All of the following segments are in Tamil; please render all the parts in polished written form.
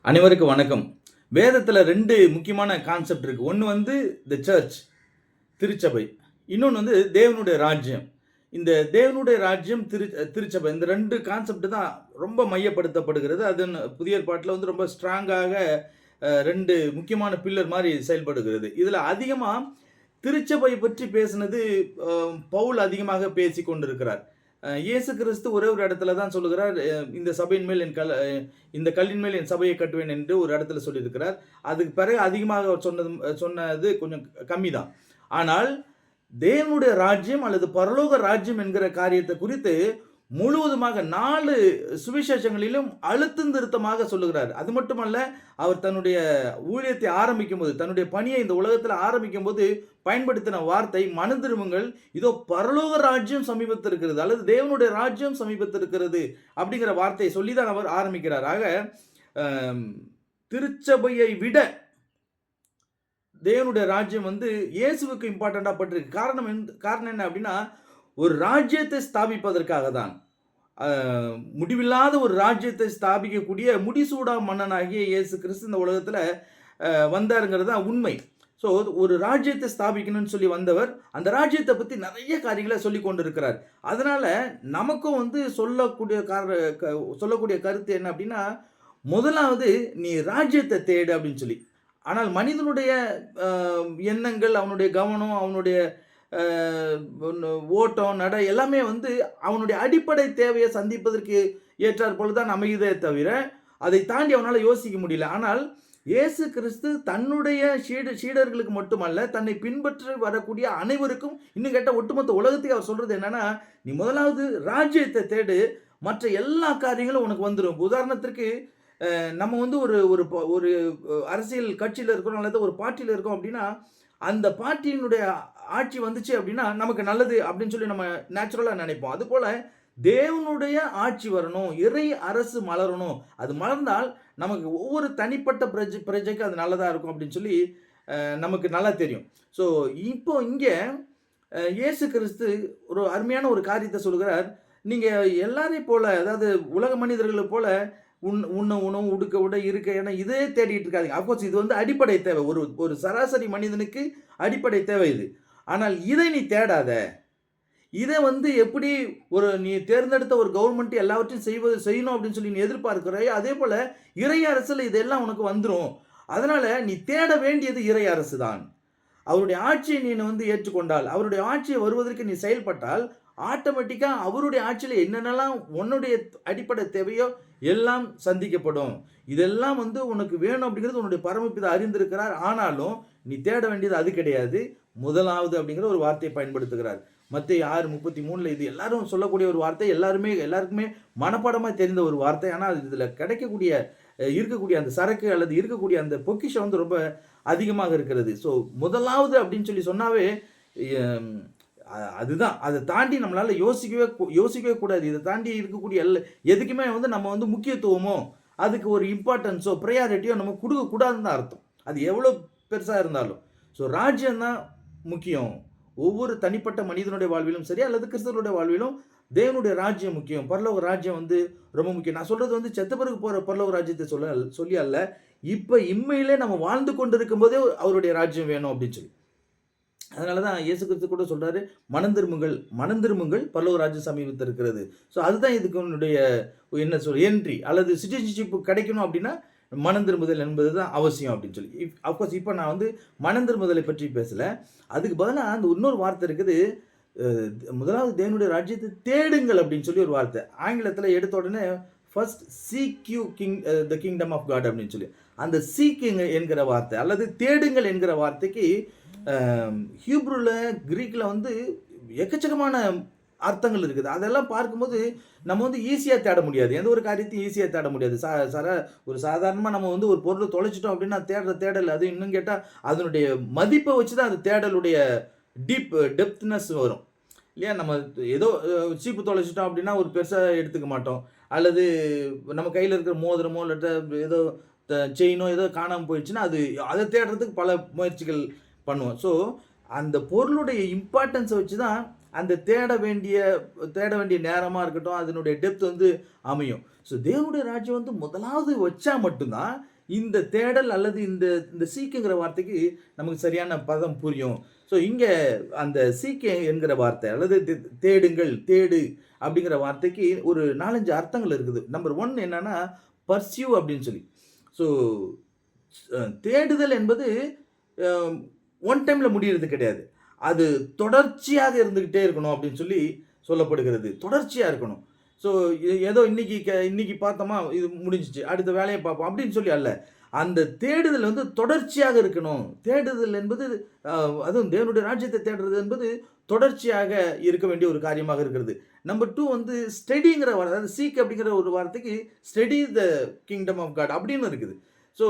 அனைவருக்கும் வணக்கம். வேதத்துல 2 முக்கியமான கான்செப்ட் இருக்கு. ஒண்ணு வந்து தி சர்ச் திருச்சபை. இன்னொன்னு வந்து தேவனுடைய ராஜ்யம். இந்த தேவனுடைய ராஜ்யம், திருச்சபை இந்த 2 கான்செப்ட் தான் ரொம்ப மையப்படுத்தப்படுகிறது. அது புதிய ஏற்பாட்டுல வந்து ரொம்ப ஸ்ட்ராங்காக 2 முக்கியமான பில்லர் மாரி செயல்படுகிறது. இதுல அதிகமா திருச்சபை பற்றி பேசினது பவுல் அதிகமாக பேசிக் கொண்டிருக்கிறார். இயேசு கிறிஸ்து ஒரே ஒரு இடத்துல தான் சொல்லுகிறார், இந்த சபையின் மேல் இந்த கல்லின் மேல் என் சபையை கட்டுவேன் என்று ஒரு இடத்துல சொல்லியிருக்கிறார். அதுக்கு பிறகு அதிகமாக அவர் சொன்னது கொஞ்சம் கம்மி தான். ஆனால் தேவனுடைய ராஜ்யம் அல்லது பரலோக ராஜ்யம் என்கிற காரியத்தை குறித்து முழுவதுமாக 4 சுவிசேஷங்களிலும் அழுத்தம் திருத்தமாக சொல்லுகிறார். அது மட்டுமல்ல, அவர் தன்னுடைய ஊழியத்தை ஆரம்பிக்கும் போது, தன்னுடைய பணியை இந்த உலகத்தில் ஆரம்பிக்கும் போது பயன்படுத்தின வார்த்தை, மனம் திரும்புங்கள், இதோ பரலோக ராஜ்யம் சமீபத்தில் இருக்கிறது அல்லது தேவனுடைய ராஜ்யம் சமீபத்தில் இருக்கிறது அப்படிங்கிற வார்த்தையை சொல்லி தான் அவர் ஆரம்பிக்கிறார். ஆக திருச்சபையை விட தேவனுடைய ராஜ்யம் வந்து இயேசுவுக்கு இம்பார்ட்டண்டா பட்டிருக்கு. காரணம் என்ன அப்படின்னா, ஒரு ராஜ்யத்தை ஸ்தாபிப்பதற்காக தான். முடிவில்லாத ஒரு ராஜ்யத்தை ஸ்தாபிக்கக்கூடிய முடிசூடா மன்னனாகிய இயேசு கிறிஸ்து இந்த உலகத்துல வந்தாருங்கிறது தான் உண்மை. ஸோ ஒரு ராஜ்யத்தை ஸ்தாபிக்கணும்னு சொல்லி வந்தவர் அந்த ராஜ்யத்தை பத்தி நிறைய காரியங்களை சொல்லி கொண்டிருக்கிறார். அதனால நமக்கும் வந்து சொல்லக்கூடிய கருத்து என்ன அப்படின்னா, முதலாவது நீ ராஜ்யத்தை தேடு அப்படின்னு சொல்லி. ஆனால் மனிதனுடைய எண்ணங்கள், அவனுடைய கவனம், அவனுடைய ஓட்டம், நடை எல்லாமே வந்து அவனுடைய அடிப்படை தேவையை சந்திப்பதற்கு ஏற்றாற் போல தான் அமையுதே தவிர, அதை தாண்டி அவனால் யோசிக்க முடியல. ஆனால் இயேசு கிறிஸ்து தன்னுடைய சீடர்களுக்கு மட்டுமல்ல, தன்னை பின்பற்றி வரக்கூடிய அனைவருக்கும், இன்னும் கேட்டால் ஒட்டுமொத்த உலகத்துக்கு அவர் சொல்றது என்னன்னா, நீ முதலாவது ராஜ்யத்தை தேடு, மற்ற எல்லா காரியங்களும் உனக்கு வந்துடும். உதாரணத்திற்கு நம்ம வந்து ஒரு அரசியல் கட்சியில் இருக்கிறோம் அல்லது ஒரு பார்ட்டியில் இருக்கோம் அப்படின்னா, அந்த பார்ட்டியினுடைய ஆட்சி வந்துச்சு அப்படின்னா நமக்கு நல்லது அப்படின்னு சொல்லி நம்ம நேச்சுரலாக நினைப்போம். அதுபோல தேவனுடைய ஆட்சி வரணும், இறை அரசு மலரணும். அது மலர்ந்தால் நமக்கு ஒவ்வொரு தனிப்பட்ட பிரஜைக்கு அது நல்லதாக இருக்கும் அப்படின்னு சொல்லி நமக்கு நல்லா தெரியும். ஸோ இப்போ இங்கே இயேசு கிறிஸ்து ஒரு அருமையான ஒரு காரியத்தை சொல்கிறார். நீங்கள் எல்லாரையும் போல, அதாவது உலக மனிதர்களை போல உண்ண உணவு, உடுக்க உடை, இருக்க இடம் இதே தேடிட்டு இருக்காதீங்க. அஃப்கோர்ஸ் இது வந்து அடிப்படை தேவை. ஒரு சராசரி மனிதனுக்கு அடிப்படை தேவை இது. ஆனால் இதை நீ தேடாத. இதை வந்து எப்படி நீ தேர்ந்தெடுத்த ஒரு கவர்மெண்ட் எல்லாவற்றையும் செய்யணும் அப்படின்னு சொல்லி நீ எதிர்பார்க்கிறாயோ, அதே போல இறை அரசுல இதெல்லாம் உனக்கு வந்துடும். அதனால நீ தேட வேண்டியது இறை அரசு தான். அவருடைய ஆட்சியை நீ வந்து ஏற்றுக்கொண்டால், அவருடைய ஆட்சியை வருவதற்கு நீ செயல்பட்டால், ஆட்டோமேட்டிக்கா அவருடைய ஆட்சியில என்னென்னலாம் உன்னுடைய அடிப்படை தேவையோ எல்லாம் சந்திக்கப்படும். இதெல்லாம் வந்து உனக்கு வேணும் அப்படிங்கிறது உன்னுடைய பரமபிதா அறிந்திருக்கிறார். ஆனாலும் நீ தேட வேண்டியது அது கிடையாது. முதலாவது அப்படிங்கிற ஒரு வார்த்தையை பயன்படுத்துகிறார். மத்தேயு 6:33 இது எல்லாரும் சொல்லக்கூடிய ஒரு வார்த்தை. எல்லாருக்குமே மனப்பாடமாக தெரிந்த ஒரு வார்த்தை. ஆனால் இதுல இருக்கக்கூடிய அந்த சரக்கு அல்லது இருக்கக்கூடிய அந்த பொக்கிஷம் வந்து ரொம்ப அதிகமாக இருக்கிறது. ஸோ முதலாவது அப்படின்னு சொல்லி சொன்னாவே அதுதான். அதை தாண்டி நம்மளால யோசிக்கவே கூடாது. இதை தாண்டி இருக்கக்கூடிய எதுக்குமே வந்து நம்ம வந்து முக்கியத்துவமோ, அதுக்கு ஒரு இம்பார்ட்டன்ஸோ, ப்ரையாரிட்டியோ நம்ம கொடுக்க கூடாதுன்னு தான் அர்த்தம். அது எவ்வளோ பெருசா இருந்தாலும். ஸோ ராஜ்யம் தான் முக்கியம். ஒவ்வொரு தனிப்பட்ட மனிதனுடைய வாழ்விலும் சரி, அல்லது கிறிஸ்தவனுடைய வாழ்விலும் தேவனுடைய ராஜ்யம் முக்கியம். பரலோக ராஜ்யம் வந்து ரொம்ப முக்கியம். நான் சொல்றது வந்து செத்த பிறகு போற பரலோக ராஜ்யத்தை சொல்லி அல்ல. இப்ப இம்மையிலே நம்ம வாழ்ந்து கொண்டிருக்கும் போதே அவருடைய ராஜ்யம் வேணும் அப்படின்னு சொல்லி. அதனாலதான் இயேசு கிறிஸ்து கூட சொல்றாரு, மனம் திரும்புங்கள், பரலோக ராஜ்யம் சமீபத்தில் இருக்கிறது. ஸோ அதுதான் இதுக்கு என்ன என்ட்ரி அல்லது சிட்டிசன்ஷிப் கிடைக்கணும் அப்படின்னா மனம் திரும்புதல் என்பது தான் அவசியம் அப்படின்னு சொல்லி. அஃப்கோர்ஸ் இப்போ நான் வந்து மனம் திரும்புதலை பற்றி பேசல. அதுக்கு பதிலாக அந்த இன்னொரு வார்த்தை இருக்குது. முதலாவது தேவனுடைய ராஜ்யத்தை தேடுங்கள் அப்படின்னு சொல்லி ஒரு வார்த்தை. ஆங்கிலத்தில் எடுத்த உடனே first seek you the kingdom of God அப்படின்னு சொல்லி அந்த சீக்கிங் என்கிற வார்த்தை அல்லது தேடுங்கள் என்கிற வார்த்தைக்கு ஹீப்ரூல, கிரீக்ல வந்து எக்கச்சக்கமான அர்த்தங்கள் இருக்குது. அதெல்லாம் பார்க்கும்போது நம்ம வந்து ஈஸியாக தேட முடியாது. எந்த ஒரு காரியத்தையும் ஈஸியாக தேட முடியாது. ஒரு சாதாரணமாக நம்ம வந்து ஒரு பொருளை தொலைச்சிட்டோம் அப்படின்னா தேடல் அது இன்னும் கேட்டால் அதனுடைய மதிப்பை வச்சு தான் அது தேடலுடைய டெப்த்னஸ் வரும் இல்லையா? நம்ம ஏதோ சீப்பு தொலைச்சிட்டோம் அப்படின்னா ஒரு பெருசாக எடுத்துக்க மாட்டோம். அல்லது நம்ம கையில் இருக்கிற மோதிரமோ இல்லாட்ட ஏதோ செயினோ ஏதோ காணாமல் போயிடுச்சுன்னா அதை தேடுறதுக்கு பல முயற்சிகள் பண்ணுவோம். ஸோ அந்த பொருளுடைய இம்பார்ட்டன்ஸை வச்சு தான் அந்த தேட வேண்டிய நேரமாக இருக்கட்டும், அதனுடைய டெப்த் வந்து அமையும். ஸோ தேவனுடைய ராஜ்யம் வந்து முதலாவது வச்சா மட்டும்தான் இந்த தேடல் அல்லது இந்த இந்த சீக்குங்கிற வார்த்தைக்கு நமக்கு சரியான பதம் புரியும். ஸோ இங்கே அந்த சீக்கு என்கிற வார்த்தை அல்லது தேடுங்கள், தேடு அப்படிங்கிற வார்த்தைக்கு ஒரு 4, 5 அர்த்தங்கள் இருக்குது. நம்பர் 1 என்னன்னா பர்சியூ அப்படின்னு சொல்லி. ஸோ தேடுதல் என்பது ஒன் டைம்ல முடியறது கிடையாது. அது தொடர்ச்சியாக இருந்துகிட்டே இருக்கணும் அப்படின்னு சொல்லி சொல்லப்படுகிறது. தொடர்ச்சியா இருக்கணும். ஸோ ஏதோ இன்னைக்கு பார்த்தோமா இது முடிஞ்சிச்சு. அடுத்த வேலையை பார்ப்போம் அப்படின்னு சொல்லி அல்ல. அந்த தேடுதல் வந்து தொடர்ச்சியாக இருக்கணும். தேடுதல் என்பது அதுவும் தேவனுடைய ராஜ்யத்தை தேடுறது என்பது தொடர்ச்சியாக இருக்க வேண்டிய ஒரு காரியமாக இருக்கிறது. நம்பர் 2 வந்து ஸ்டடிங்கிற வார்த்தை, அதாவது சீக் அப்படிங்கிற ஒரு வார்த்தைக்கு study the kingdom of God அப்படின்னு இருக்குது. ஸோ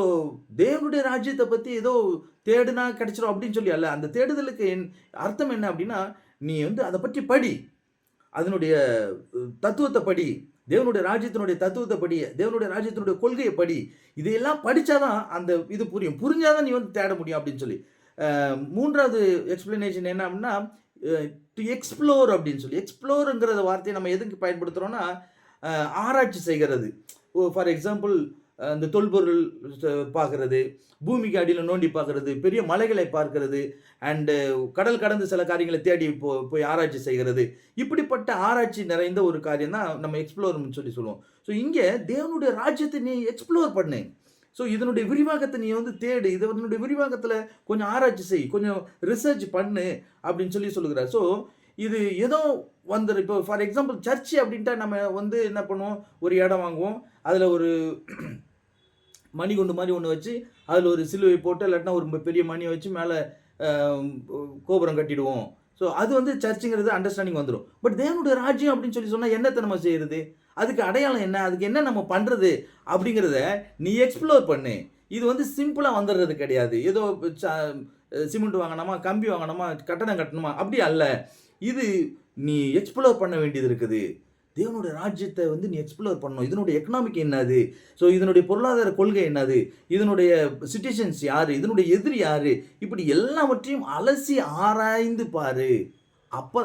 தேவனுடைய ராஜ்யத்தை பற்றி ஏதோ தேடுனா கிடைச்சிரும் அப்படின்னு சொல்லி அல்ல. அந்த தேடுதலுக்கு அர்த்தம் என்ன அப்படின்னா, நீ வந்து அதை பற்றி படி, அதனுடைய தத்துவத்தை படி, தேவனுடைய ராஜ்யத்தினுடைய தத்துவத்தை படி, தேவனுடைய ராஜ்யத்தினுடைய கொள்கையை படி. இதையெல்லாம் படித்தாதான் அந்த இது புரியும். புரிஞ்சாதான் நீ வந்து தேட முடியும் அப்படின்னு சொல்லி. 3வது எக்ஸ்பிளனேஷன் என்ன அப்படின்னா, டு எக்ஸ்ப்ளோர் அப்படின்னு சொல்லி. எக்ஸ்ப்ளோருங்கிற வார்த்தையை நம்ம எதுக்கு பயன்படுத்துகிறோன்னா, ஆராய்ச்சி செய்கிறது. ஃபார் எக்ஸாம்பிள் இந்த தொல்பொருள் பார்க்கறது, பூமிக்கு அடியில் நோண்டி பார்க்கறது, பெரிய மலைகளை பார்க்கிறது, அண்டு கடல் கடந்து சில காரியங்களை தேடி போய் ஆராய்ச்சி செய்கிறது. இப்படிப்பட்ட ஆராய்ச்சி நிறைந்த ஒரு காரியம் தான் நம்ம எக்ஸ்ப்ளோர்னு சொல்லி சொல்லுவோம். ஸோ இங்கே தேவனுடைய ராஜ்யத்தை நீ எக்ஸ்ப்ளோர் பண்ணு. ஸோ இதனுடைய விரிவாக்கத்தை நீ வந்து தேடு, இதனுடைய விரிவாக்கத்தில் கொஞ்சம் ஆராய்ச்சி செய், கொஞ்சம் ரிசர்ச் பண்ணு அப்படின்னு சொல்லி சொல்லுகிறார். ஸோ இது ஏதோ வந்துடும். இப்போ ஃபார் எக்ஸாம்பிள் சர்ச்சு அப்படின்ட்டா நம்ம வந்து என்ன பண்ணுவோம், ஒரு இடம் வாங்குவோம், அதில் ஒரு மணிகுண்டு மாதிரி ஒன்று வச்சு அதில் ஒரு சிலுவை போட்டு இல்லாட்டினா ஒரு பெரிய மணியை வச்சு மேலே கோபுரம் கட்டிடுவோம். ஸோ அது வந்து சர்ச்சுங்கிறது அண்டர்ஸ்டாண்டிங் வந்துடும். பட் தேவனுடைய ராஜ்யம் அப்படின்னு சொல்லி சொன்னால் என்னத்தை நம்ம செய்கிறது, அதுக்கு அடையாளம் என்ன, அதுக்கு என்ன நம்ம பண்ணுறது அப்படிங்கிறத நீ எக்ஸ்ப்ளோர் பண்ணு. இது வந்து சிம்பிளாக வந்துடுறது கிடையாது. ஏதோ சிமெண்ட் வாங்கணுமா, கம்பி வாங்கணுமா, கட்டணம் கட்டணுமா அப்படி அல்ல. இது நீ எக்ஸ்ப்ளோர் பண்ண வேண்டியது இருக்குது. தேவனுடைய ராஜ்யத்தை வந்து நீ எக்ஸ்ப்ளோர் பண்ணணும். இதனுடைய எக்கனாமிக் என்னது, ஸோ இதனுடைய பொருளாதார கொள்கை என்னது, இதனுடைய சிட்டிசன்ஸ் யார், இதனுடைய எதிரி யார், இப்படி எல்லாவற்றையும் அலசி ஆராய்ந்து பாரு. அப்போ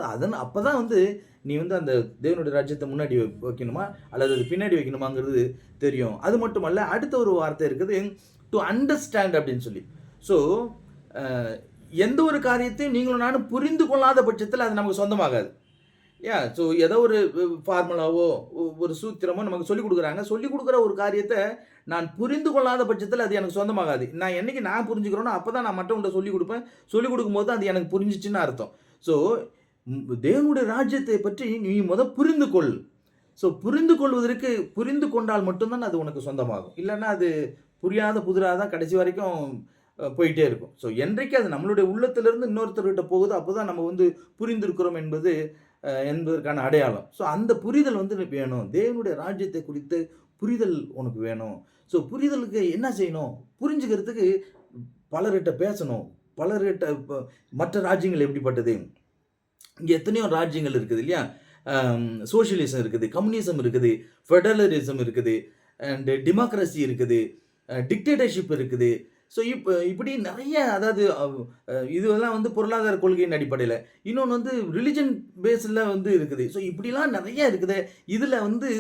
தான் வந்து நீ வந்து அந்த தேவனுடைய ராஜ்யத்தை முன்னாடி வைக்கணுமா அல்லது அது பின்னாடி வைக்கணுமாங்கிறது தெரியும். அது மட்டுமல்ல, அடுத்த ஒரு வார்த்தை இருக்குது டு அண்டர்ஸ்டாண்ட் அப்படின்னு சொல்லி. ஸோ எந்த ஒரு காரியத்தையும் நீங்களும் நானும் புரிந்து கொள்ளாத பட்சத்தில் அது நமக்கு சொந்தமாகாது. ஸோ ஏதோ ஒரு ஃபார்முலாவோ ஒரு சூத்திரமோ நமக்கு சொல்லிக் கொடுக்குறாங்க. சொல்லிக் கொடுக்குற ஒரு காரியத்தை நான் புரிந்து கொள்ளாத பட்சத்தில் அது எனக்கு சொந்தமாகாது. நான் என்னைக்கு நான் புரிஞ்சுக்கிறோனோ அப்போ தான் நான் மற்றவங்கள்ட்ட சொல்லிக் கொடுப்பேன். சொல்லிக் கொடுக்கும்போது அது எனக்கு புரிஞ்சிச்சுன்னு அர்த்தம். ஸோ தேவனுடைய ராஜ்யத்தை பற்றி நீ புரிந்து கொள். ஸோ புரிந்து கொண்டால் மட்டும்தான் அது உனக்கு சொந்தமாகும். இல்லைன்னா அது புதிராக தான் கடைசி வரைக்கும் போயிட்டே இருக்கும். ஸோ என்றைக்கு அது நம்மளுடைய உள்ளத்திலிருந்து இன்னொருத்தர்கிட்ட போகுது அப்போ தான் நம்ம வந்து புரிந்திருக்கிறோம் என்பதற்கான அடையாளம். ஸோ அந்த புரிதல் வந்து வேணும். தேவனுடைய ராஜ்யத்தை குறித்து புரிதல் உனக்கு வேணும். ஸோ புரிதலுக்கு என்ன செய்யணும், புரிஞ்சுக்கிறதுக்கு பலர்கிட்ட பேசணும். பலர்கிட்ட மற்ற ராஜ்யங்கள் எப்படிப்பட்டது, இங்கே எத்தனையோ ராஜ்யங்கள் இருக்குது இல்லையா. சோஷியலிசம் இருக்குது, கம்யூனிசம் இருக்குது, ஃபெடரலிசம் இருக்குது, அண்டு டெமோக்ரஸி இருக்குது, டிக்டேட்டர்ஷிப் இருக்குது. ஸோ இப்படி நிறைய, அதாவது இதெல்லாம் வந்து பொருளாதார கொள்கையின் அடிப்படையில், இன்னொன்று வந்து ரிலிஜன் பேஸில் வந்து இருக்குது. ஸோ இப்படிலாம் நிறைய இருக்குது. இதில் வந்து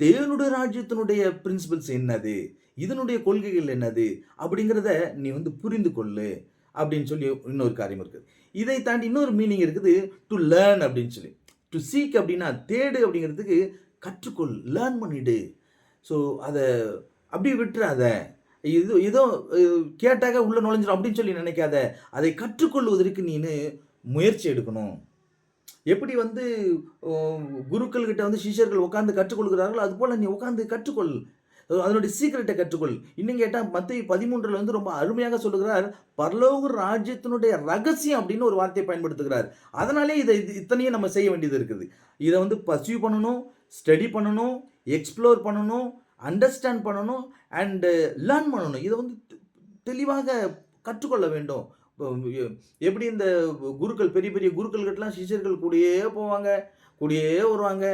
தேவனுடைய ராஜ்யத்தினுடைய பிரின்சிபல்ஸ் என்னது, இதனுடைய கொள்கைகள் என்னது அப்படிங்கிறத நீ வந்து புரிந்து கொள்ளு அப்படின்னு சொல்லி இன்னொரு காரியம் இருக்குது. இதை தாண்டி இன்னொரு மீனிங் இருக்குது, டு லேர்ன் அப்படின்னு சொல்லி. டு சீக் அப்படின்னா தேடு அப்படிங்கிறதுக்கு கற்றுக்கொள், லேர்ன் பண்ணிடு. ஸோ அதை அப்படியே விட்டுறாத. ஏதோ கேட்டாக உள்ள நுழைஞ்சிடும் அப்படின்னு சொல்லி நினைக்காத. அதை கற்றுக்கொள்வதற்கு நீனு முயற்சி எடுக்கணும். எப்படி வந்து குருக்கள்கிட்ட வந்து சிஷ்யர்கள் உட்காந்து கற்றுக்கொள்கிறார்களோ அதுபோல் நீ உட்காந்து கற்றுக்கொள், அதனுடைய சீக்கிரட்டை கற்றுக்கொள். இன்னும் கேட்டால் மத்தேயு 13 வந்து ரொம்ப அருமையாக சொல்லுகிறார், பரலோக ராஜ்யத்தினுடைய ரகசியம் அப்படின்னு ஒரு வார்த்தையை பயன்படுத்துகிறார். அதனாலே இத்தனையும் நம்ம செய்ய வேண்டியது இருக்குது. இதை வந்து பர்சியூ பண்ணணும், ஸ்டடி பண்ணணும், எக்ஸ்ப்ளோர் பண்ணணும், அண்டர்ஸ்டாண்ட் பண்ணணும், அண்டு லேர்ன் பண்ணணும். இதை வந்து தெளிவாக கற்றுக்கொள்ள வேண்டும். எப்படி இந்த குருக்கள், பெரிய பெரிய குருக்கள்கிட்டலாம் சிஷ்யர்கள் கூடயே போவாங்க, கூடயே வருவாங்க.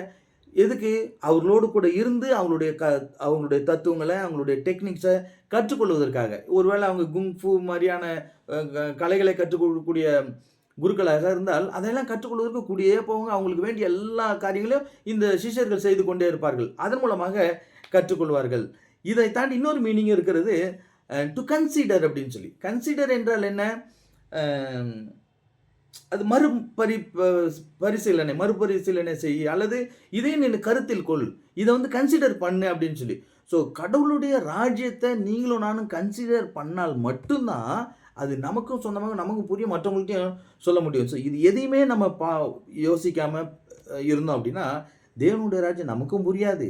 எதுக்கு? அவர்களோடு கூட இருந்து அவங்களுடைய தத்துவங்களை, அவங்களுடைய டெக்னிக்ஸை கற்றுக்கொள்வதற்காக. ஒருவேளை அவங்க குங்ஃபு மாதிரியான கலைகளை கற்றுக் கொடுக்கக்கூடிய குருக்களாக இருந்தால் அதெல்லாம் கற்றுக்கொள்வதற்கு கூடயே போவாங்க. அவங்களுக்கு வேண்டிய எல்லா காரியங்களையும் இந்த சிஷ்யர்கள் செய்து கொண்டே இருப்பார்கள். அதன் மூலமாக கற்றுக்கொள்வார்கள். இதை தாண்டி இன்னொரு மீனிங் இருக்கிறது. டு கன்சிடர் அப்படின்னு சொல்லி. கன்சிடர் என்றால் என்ன? அ அது மறுபரிசீலனை செய், அல்லது இதை நீ கருத்தில் கொள். இத வந்து கன்சிடர் பண்ணு அப்படின்னு சொல்லி. ஸோ கடவுளுடைய ராஜ்யத்த நீங்களும் நானும் கன்சிடர் பண்ணால் மட்டும் தான், அது நமக்கும் சொந்தமாக நமக்கும் புரியும், மற்றவங்கள்ட்டயும் சொல்ல முடியும். ஸோ இது எதையுமே நம்ம யோசிக்காம இருந்தோம் அப்படின்னா, தேவனுடைய ராஜ்யம் நமக்கும் புரியாது.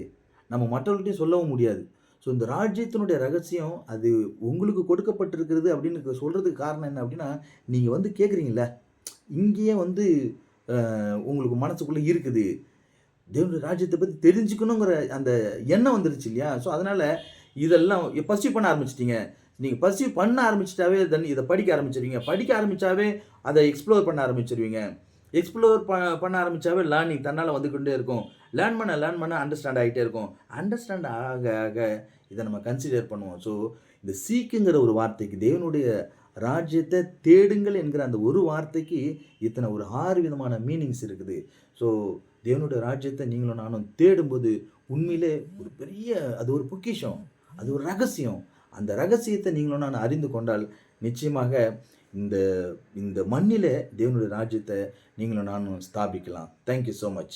நம்ம மற்றவர்கள்ட்டயும் சொல்லவும் முடியாது. ஸோ இந்த ராஜ்யத்தினுடைய ரகசியம் அது உங்களுக்கு கொடுக்கப்பட்டிருக்கிறது அப்படின்னு சொல்றதுக்கு காரணம் என்ன அப்படின்னா, நீங்க வந்து கேட்குறீங்கல்ல, இங்கேயே வந்து உங்களுக்கு மனசுக்குள்ள இருக்குது. தேவனுடைய ராஜ்யத்த பத்தி தெரிஞ்சுக்கணுங்கிற அந்த எண்ணம் வந்துருச்சு இல்லையா? ஸோ அதனால இதெல்லாம் பர்ஸ்யூ பண்ண ஆரம்பிச்சுட்டீங்க. நீங்க பர்ஸ்யூ பண்ண ஆரம்பிச்சுட்டாவே இத படிக்க ஆரம்பிச்சுருவீங்க. படிக்க ஆரம்பிச்சாவே அத எக்ஸ்ப்ளோர் பண்ண ஆரம்பிச்சுருவீங்க. எக்ஸ்ப்ளோர் பண்ண ஆரம்பிச்சாவே லேர்னிங் தன்னால வந்துக்கொண்டே இருக்கும். லேர்ன் பண்ண அண்டர்ஸ்டாண்ட் ஆயிட்டே இருக்கும். அண்டர்ஸ்டாண்ட் ஆக ஆக இத நம்ம கன்சிடர் பண்ணுவோம். ஸோ இந்த சீக்குங்கிற ஒரு வார்த்தைக்கு, தேவனுடைய ராஜ்யத்த தேடுங்கள் என்கிற அந்த ஒரு வார்த்தைக்கு இத்தனை ஒரு 6 விதமான மீனிங்ஸ் இருக்குது. ஸோ தேவனுடைய ராஜ்யத்த நீங்களும் நானும் தேடும்போது உண்மையிலே ஒரு பெரிய அது ஒரு பொக்கிஷம். அது ஒரு ரகசியம். அந்த ரகசியத்த நீங்களும் நானும் அறிந்து கொண்டால் நிச்சயமாக இந்த இந்த மண்ணிலே தேவனுடைய ராஜ்யத்த நீங்களும் நானும் ஸ்தாபிக்கலாம். Thank you so much.